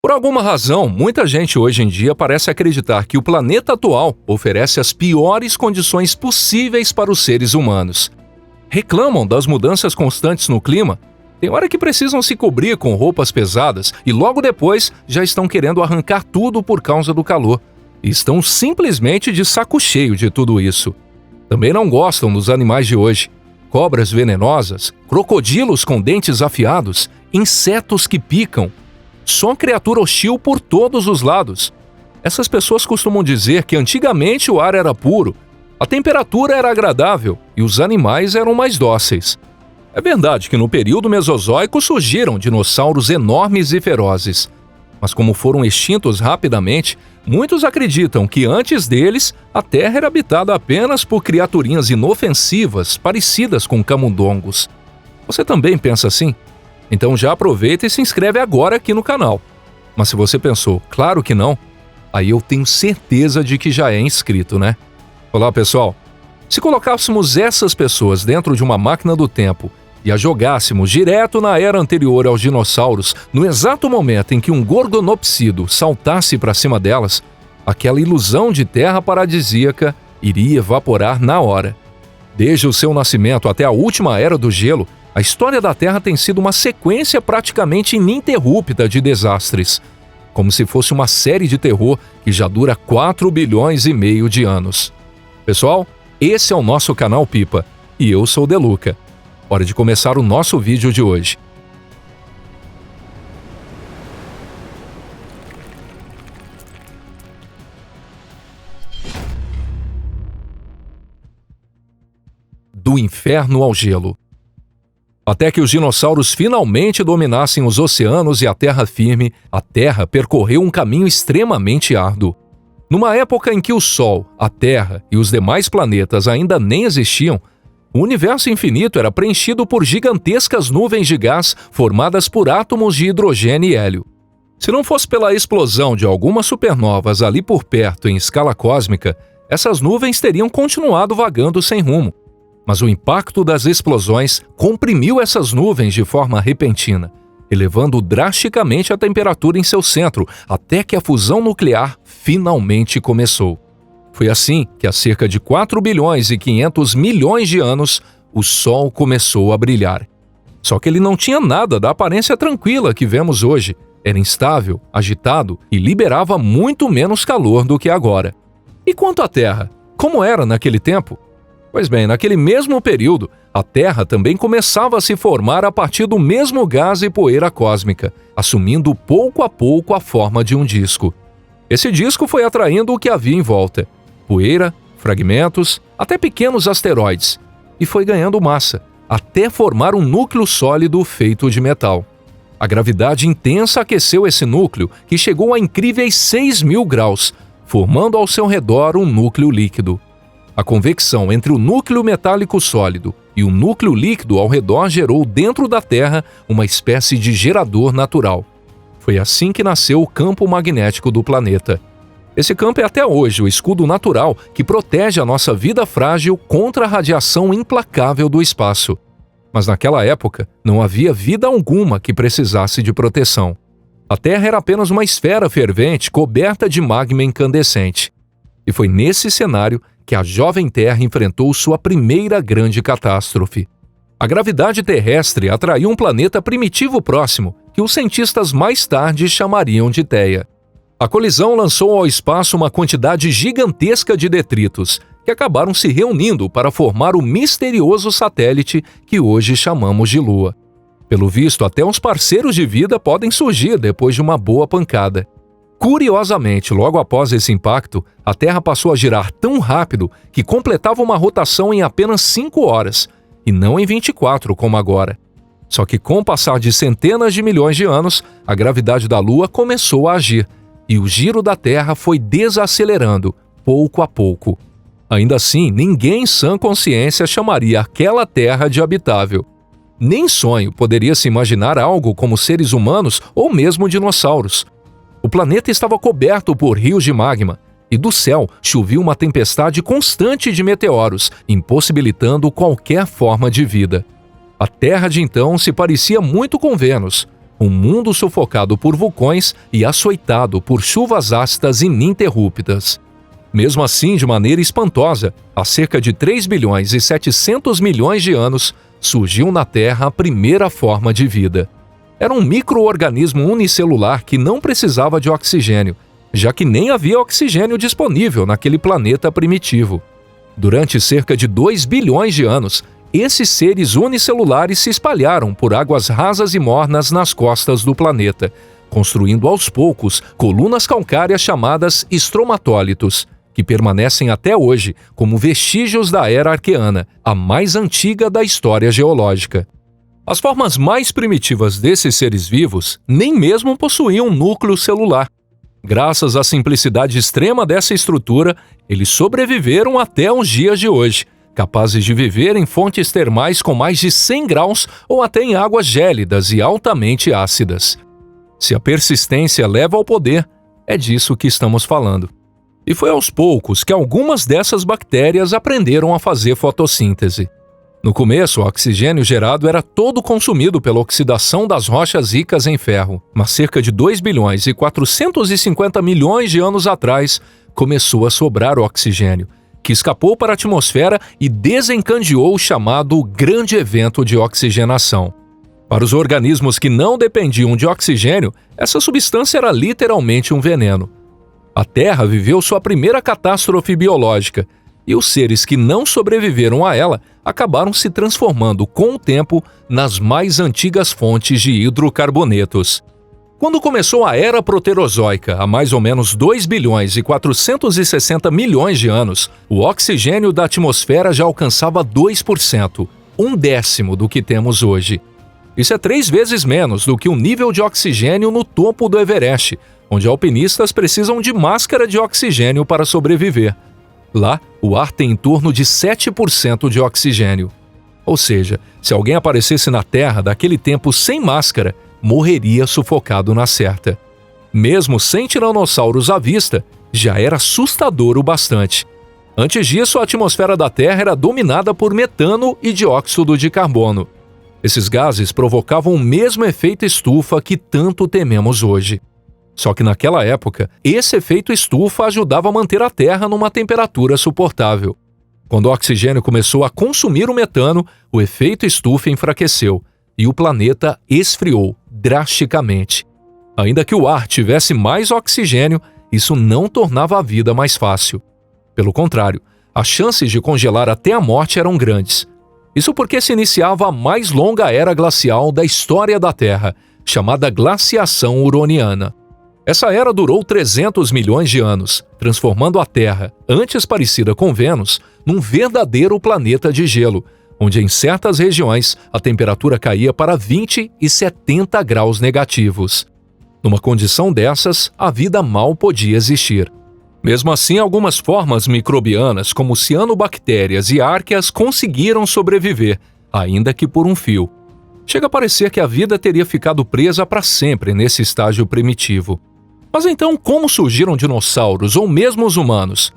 Por alguma razão, muita gente hoje em dia parece acreditar que o planeta atual oferece as piores condições possíveis para os seres humanos. Reclamam das mudanças constantes no clima. Tem hora que precisam se cobrir com roupas pesadas e logo depois já estão querendo arrancar tudo por causa do calor. E estão simplesmente de saco cheio de tudo isso. Também não gostam dos animais de hoje. Cobras venenosas, crocodilos com dentes afiados, insetos que picam. Só criatura hostil por todos os lados. Essas pessoas costumam dizer que antigamente o ar era puro, a temperatura era agradável e os animais eram mais dóceis. É verdade que no período Mesozoico surgiram dinossauros enormes e ferozes. Mas como foram extintos rapidamente, muitos acreditam que antes deles a Terra era habitada apenas por criaturinhas inofensivas parecidas com camundongos. Você também pensa assim? Então já aproveita e se inscreve agora aqui no canal. Mas se você pensou, claro que não, aí eu tenho certeza de que já é inscrito, né? Olá pessoal, se colocássemos essas pessoas dentro de uma máquina do tempo e a jogássemos direto na era anterior aos dinossauros, no exato momento em que um gorgonopsido saltasse para cima delas, aquela ilusão de terra paradisíaca iria evaporar na hora. Desde o seu nascimento até a última era do gelo, a história da Terra tem sido uma sequência praticamente ininterrupta de desastres, como se fosse uma série de terror que já dura 4 bilhões e meio de anos. Pessoal, esse é o nosso canal Pipa, e eu sou o Deluca. Hora de começar o nosso vídeo de hoje. Do inferno ao gelo. Até que os dinossauros finalmente dominassem os oceanos e a terra firme, a Terra percorreu um caminho extremamente árduo. Numa época em que o Sol, a Terra e os demais planetas ainda nem existiam, o universo infinito era preenchido por gigantescas nuvens de gás formadas por átomos de hidrogênio e hélio. Se não fosse pela explosão de algumas supernovas ali por perto em escala cósmica, essas nuvens teriam continuado vagando sem rumo. Mas o impacto das explosões comprimiu essas nuvens de forma repentina, elevando drasticamente a temperatura em seu centro, até que a fusão nuclear finalmente começou. Foi assim que há cerca de 4 bilhões e 500 milhões de anos, o Sol começou a brilhar. Só que ele não tinha nada da aparência tranquila que vemos hoje. Era instável, agitado e liberava muito menos calor do que agora. E quanto à Terra? Como era naquele tempo? Pois bem, naquele mesmo período, a Terra também começava a se formar a partir do mesmo gás e poeira cósmica, assumindo pouco a pouco a forma de um disco. Esse disco foi atraindo o que havia em volta: poeira, fragmentos, até pequenos asteroides, e foi ganhando massa, até formar um núcleo sólido feito de metal. A gravidade intensa aqueceu esse núcleo, que chegou a incríveis 6.000 graus, formando ao seu redor um núcleo líquido. A convecção entre o núcleo metálico sólido e o núcleo líquido ao redor gerou dentro da Terra uma espécie de gerador natural. Foi assim que nasceu o campo magnético do planeta. Esse campo é até hoje o escudo natural que protege a nossa vida frágil contra a radiação implacável do espaço. Mas naquela época não havia vida alguma que precisasse de proteção. A Terra era apenas uma esfera fervente coberta de magma incandescente. E foi nesse cenário que a jovem Terra enfrentou sua primeira grande catástrofe. A gravidade terrestre atraiu um planeta primitivo próximo, que os cientistas mais tarde chamariam de Theia. A colisão lançou ao espaço uma quantidade gigantesca de detritos, que acabaram se reunindo para formar o misterioso satélite que hoje chamamos de Lua. Pelo visto, até os parceiros de vida podem surgir depois de uma boa pancada. Curiosamente, logo após esse impacto, a Terra passou a girar tão rápido que completava uma rotação em apenas 5 horas, e não em 24 como agora. Só que com o passar de centenas de milhões de anos, a gravidade da Lua começou a agir, e o giro da Terra foi desacelerando, pouco a pouco. Ainda assim, ninguém em sã consciência chamaria aquela Terra de habitável. Nem em sonho poderia se imaginar algo como seres humanos ou mesmo dinossauros. O planeta estava coberto por rios de magma, e do céu chovia uma tempestade constante de meteoros, impossibilitando qualquer forma de vida. A Terra de então se parecia muito com Vênus. um mundo sufocado por vulcões e açoitado por chuvas ácidas ininterruptas. Mesmo assim, de maneira espantosa, há cerca de 3 bilhões e 700 milhões de anos, surgiu na Terra a primeira forma de vida. Era um micro-organismo unicelular que não precisava de oxigênio, já que nem havia oxigênio disponível naquele planeta primitivo. Durante cerca de 2 bilhões de anos, esses seres unicelulares se espalharam por águas rasas e mornas nas costas do planeta, construindo aos poucos colunas calcárias chamadas estromatólitos, que permanecem até hoje como vestígios da Era Arqueana, a mais antiga da história geológica. As formas mais primitivas desses seres vivos nem mesmo possuíam um núcleo celular. Graças à simplicidade extrema dessa estrutura, eles sobreviveram até os dias de hoje, capazes de viver em fontes termais com mais de 100 graus ou até em águas gélidas e altamente ácidas. Se a persistência leva ao poder, é disso que estamos falando. E foi aos poucos que algumas dessas bactérias aprenderam a fazer fotossíntese. No começo, o oxigênio gerado era todo consumido pela oxidação das rochas ricas em ferro, mas cerca de 2 bilhões e 450 milhões de anos atrás, começou a sobrar o oxigênio, que escapou para a atmosfera e desencadeou o chamado Grande Evento de Oxigenação. Para os organismos que não dependiam de oxigênio, essa substância era literalmente um veneno. A Terra viveu sua primeira catástrofe biológica, e os seres que não sobreviveram a ela acabaram se transformando com o tempo nas mais antigas fontes de hidrocarbonetos. Quando começou a Era Proterozoica, há mais ou menos 2 bilhões e 460 milhões de anos, o oxigênio da atmosfera já alcançava 2%, 1/10 do que temos hoje. Isso é 3 vezes menos do que o nível de oxigênio no topo do Everest, onde alpinistas precisam de máscara de oxigênio para sobreviver. Lá, o ar tem em torno de 7% de oxigênio. Ou seja, se alguém aparecesse na Terra daquele tempo sem máscara, morreria sufocado na certa. Mesmo sem tiranossauros à vista, já era assustador o bastante. Antes disso, a atmosfera da Terra era dominada por metano e dióxido de carbono. Esses gases provocavam o mesmo efeito estufa que tanto tememos hoje. Só que naquela época, esse efeito estufa ajudava a manter a Terra numa temperatura suportável. Quando o oxigênio começou a consumir o metano, o efeito estufa enfraqueceu e o planeta esfriou drasticamente. Ainda que o ar tivesse mais oxigênio, isso não tornava a vida mais fácil. Pelo contrário, as chances de congelar até a morte eram grandes. Isso porque se iniciava a mais longa era glacial da história da Terra, chamada Glaciação Huroniana. Essa era durou 300 milhões de anos, transformando a Terra, antes parecida com Vênus, num verdadeiro planeta de gelo, onde em certas regiões a temperatura caía para 20 e 70 graus negativos. Numa condição dessas, a vida mal podia existir. Mesmo assim, algumas formas microbianas, como cianobactérias e árqueas, conseguiram sobreviver, ainda que por um fio. Chega a parecer que a vida teria ficado presa para sempre nesse estágio primitivo. Mas então, como surgiram dinossauros ou mesmo os humanos?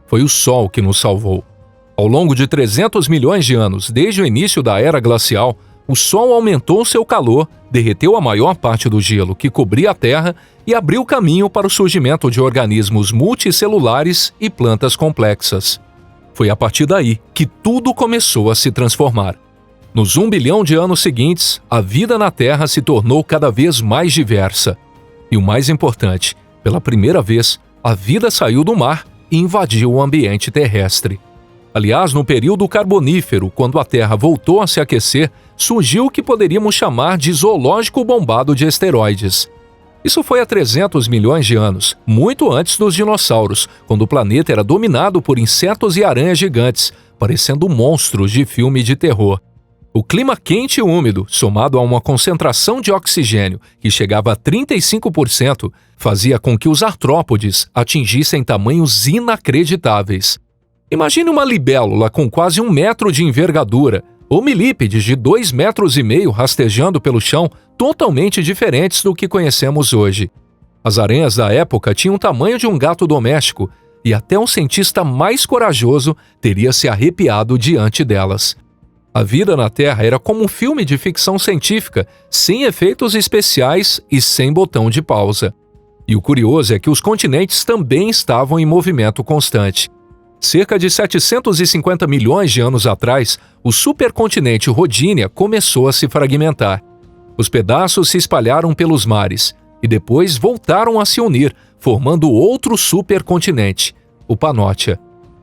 Foi o Sol que nos salvou. Ao longo de 300 milhões de anos, desde o início da Era Glacial, o Sol aumentou seu calor, derreteu a maior parte do gelo que cobria a Terra e abriu caminho para o surgimento de organismos multicelulares e plantas complexas. Foi a partir daí que tudo começou a se transformar. Nos 1 bilhão de anos seguintes, a vida na Terra se tornou cada vez mais diversa. E o mais importante, pela primeira vez, a vida saiu do mar e invadiu o ambiente terrestre. Aliás, no período Carbonífero, quando a Terra voltou a se aquecer, surgiu o que poderíamos chamar de zoológico bombado de esteroides. Isso foi há 300 milhões de anos, muito antes dos dinossauros, quando o planeta era dominado por insetos e aranhas gigantes, parecendo monstros de filme de terror. O clima quente e úmido, somado a uma concentração de oxigênio que chegava a 35%, fazia com que os artrópodes atingissem tamanhos inacreditáveis. Imagine uma libélula com quase 1 metro de envergadura, ou milípedes de 2,5 metros rastejando pelo chão, totalmente diferentes do que conhecemos hoje. As aranhas da época tinham o tamanho de um gato doméstico, e até um cientista mais corajoso teria se arrepiado diante delas. A vida na Terra era como um filme de ficção científica, sem efeitos especiais e sem botão de pausa. E o curioso é que os continentes também estavam em movimento constante. Cerca de 750 milhões de anos atrás, o supercontinente Rodinia começou a se fragmentar. Os pedaços se espalharam pelos mares e depois voltaram a se unir, formando outro supercontinente, o Pannotia.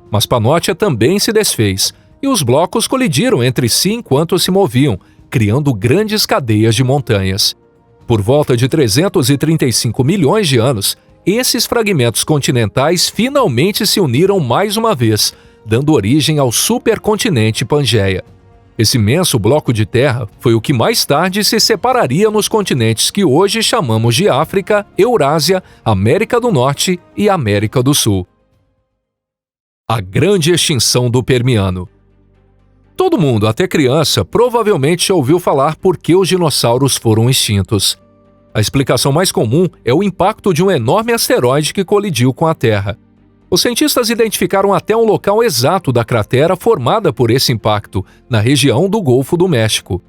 Mas Pannotia também se desfez, e os blocos colidiram entre si enquanto se moviam, criando grandes cadeias de montanhas. Por volta de 335 milhões de anos, esses fragmentos continentais finalmente se uniram mais uma vez, dando origem ao supercontinente Pangeia. Esse imenso bloco de terra foi o que mais tarde se separaria nos continentes que hoje chamamos de África, Eurásia, América do Norte e América do Sul. A grande extinção do Permiano. Todo mundo, até criança, provavelmente já ouviu falar por que os dinossauros foram extintos. A explicação mais comum é o impacto de um enorme asteroide que colidiu com a Terra. Os cientistas identificaram até um local exato da cratera formada por esse impacto, na região do Golfo do México.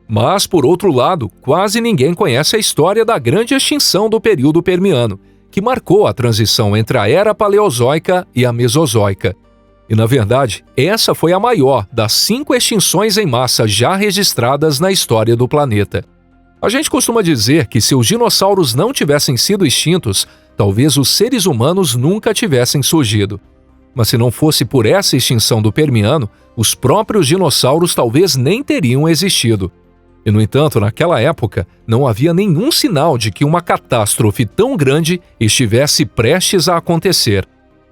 Mas, por outro lado, quase ninguém conhece a história da grande extinção do período Permiano, que marcou a transição entre a Era Paleozoica e a Mesozoica. E, na verdade, essa foi a maior das 5 extinções em massa já registradas na história do planeta. A gente costuma dizer que se os dinossauros não tivessem sido extintos, talvez os seres humanos nunca tivessem surgido. Mas se não fosse por essa extinção do Permiano, os próprios dinossauros talvez nem teriam existido. E, no entanto, naquela época, não havia nenhum sinal de que uma catástrofe tão grande estivesse prestes a acontecer.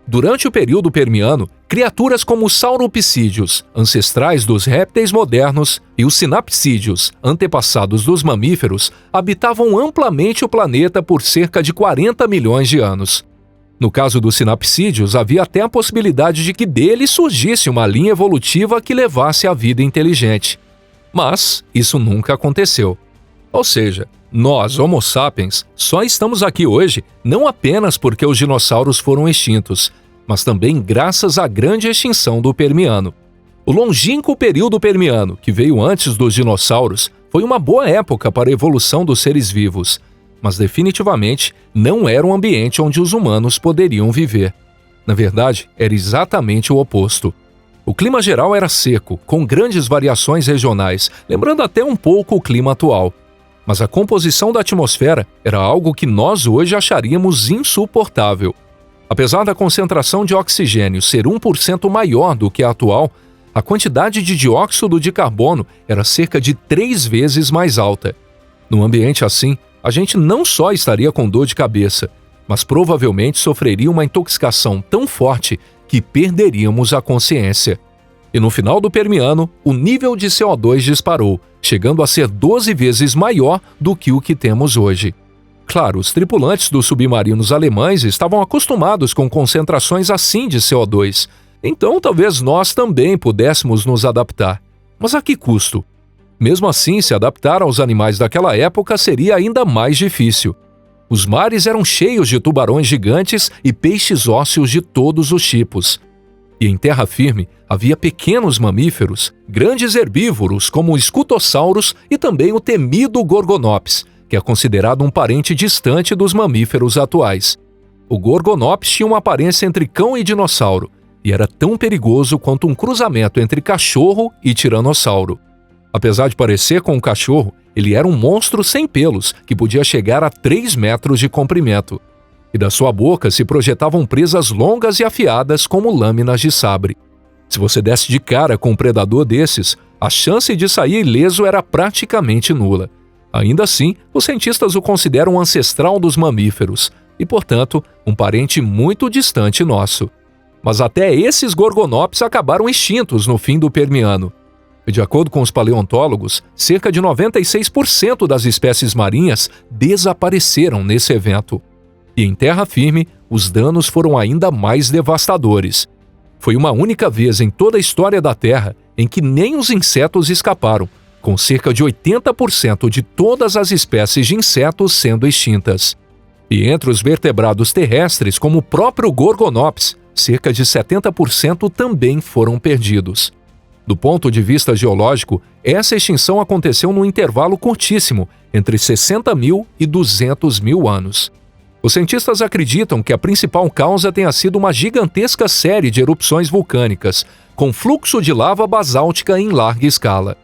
Durante o período Permiano, criaturas como os sauropsídeos, ancestrais dos répteis modernos, e os sinapsídeos, antepassados dos mamíferos, habitavam amplamente o planeta por cerca de 40 milhões de anos. No caso dos sinapsídeos, havia até a possibilidade de que deles surgisse uma linha evolutiva que levasse à vida inteligente. Mas isso nunca aconteceu. Ou seja, nós, Homo sapiens, só estamos aqui hoje não apenas porque os dinossauros foram extintos, mas também graças à grande extinção do Permiano. O longínquo período Permiano, que veio antes dos dinossauros, foi uma boa época para a evolução dos seres vivos, mas definitivamente não era um ambiente onde os humanos poderiam viver. Na verdade, era exatamente o oposto. O clima geral era seco, com grandes variações regionais, lembrando até um pouco o clima atual. Mas a composição da atmosfera era algo que nós hoje acharíamos insuportável. Apesar da concentração de oxigênio ser 1% maior do que a atual, a quantidade de dióxido de carbono era cerca de 3 vezes mais alta. Num ambiente assim, a gente não só estaria com dor de cabeça, mas provavelmente sofreria uma intoxicação tão forte que perderíamos a consciência. E no final do Permiano, o nível de CO2 disparou, chegando a ser 12 vezes maior do que o que temos hoje. Claro, os tripulantes dos submarinos alemães estavam acostumados com concentrações assim de CO2, então talvez nós também pudéssemos nos adaptar. Mas a que custo? Mesmo assim, se adaptar aos animais daquela época seria ainda mais difícil. Os mares eram cheios de tubarões gigantes e peixes ósseos de todos os tipos. E em terra firme havia pequenos mamíferos, grandes herbívoros como os escutossauros e também o temido Gorgonops, que é considerado um parente distante dos mamíferos atuais. O Gorgonops tinha uma aparência entre cão e dinossauro, e era tão perigoso quanto um cruzamento entre cachorro e tiranossauro. Apesar de parecer com um cachorro, ele era um monstro sem pelos, que podia chegar a 3 metros de comprimento. E da sua boca se projetavam presas longas e afiadas como lâminas de sabre. Se você desse de cara com um predador desses, a chance de sair ileso era praticamente nula. Ainda assim, os cientistas o consideram um ancestral dos mamíferos e, portanto, um parente muito distante nosso. Mas até esses Gorgonops acabaram extintos no fim do Permiano. De acordo com os paleontólogos, cerca de 96% das espécies marinhas desapareceram nesse evento. E em terra firme, os danos foram ainda mais devastadores. Foi uma única vez em toda a história da Terra em que nem os insetos escaparam, com cerca de 80% de todas as espécies de insetos sendo extintas. E entre os vertebrados terrestres, como o próprio Gorgonops, cerca de 70% também foram perdidos. Do ponto de vista geológico, essa extinção aconteceu num intervalo curtíssimo, entre 60 mil e 200 mil anos. Os cientistas acreditam que a principal causa tenha sido uma gigantesca série de erupções vulcânicas, com fluxo de lava basáltica em larga escala.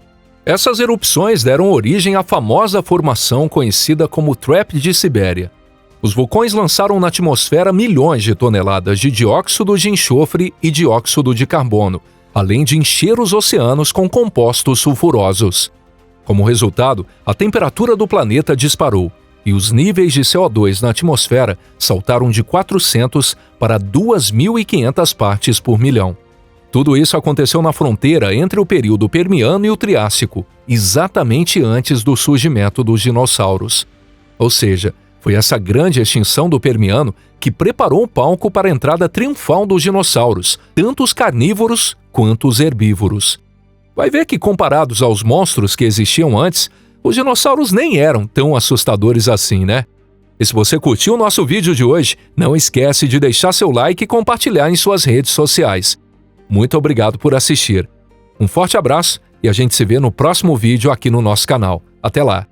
Essas erupções deram origem à famosa formação conhecida como Trap de Sibéria. Os vulcões lançaram na atmosfera milhões de toneladas de dióxido de enxofre e dióxido de carbono, além de encher os oceanos com compostos sulfurosos. Como resultado, a temperatura do planeta disparou e os níveis de CO2 na atmosfera saltaram de 400 para 2.500 partes por milhão. Tudo isso aconteceu na fronteira entre o período Permiano e o Triássico, exatamente antes do surgimento dos dinossauros. Ou seja, foi essa grande extinção do Permiano que preparou o palco para a entrada triunfal dos dinossauros, tanto os carnívoros quanto os herbívoros. Vai ver que, comparados aos monstros que existiam antes, os dinossauros nem eram tão assustadores assim, né? E se você curtiu o nosso vídeo de hoje, não esquece de deixar seu like e compartilhar em suas redes sociais. Muito obrigado por assistir. Um forte abraço e a gente se vê no próximo vídeo aqui no nosso canal. Até lá!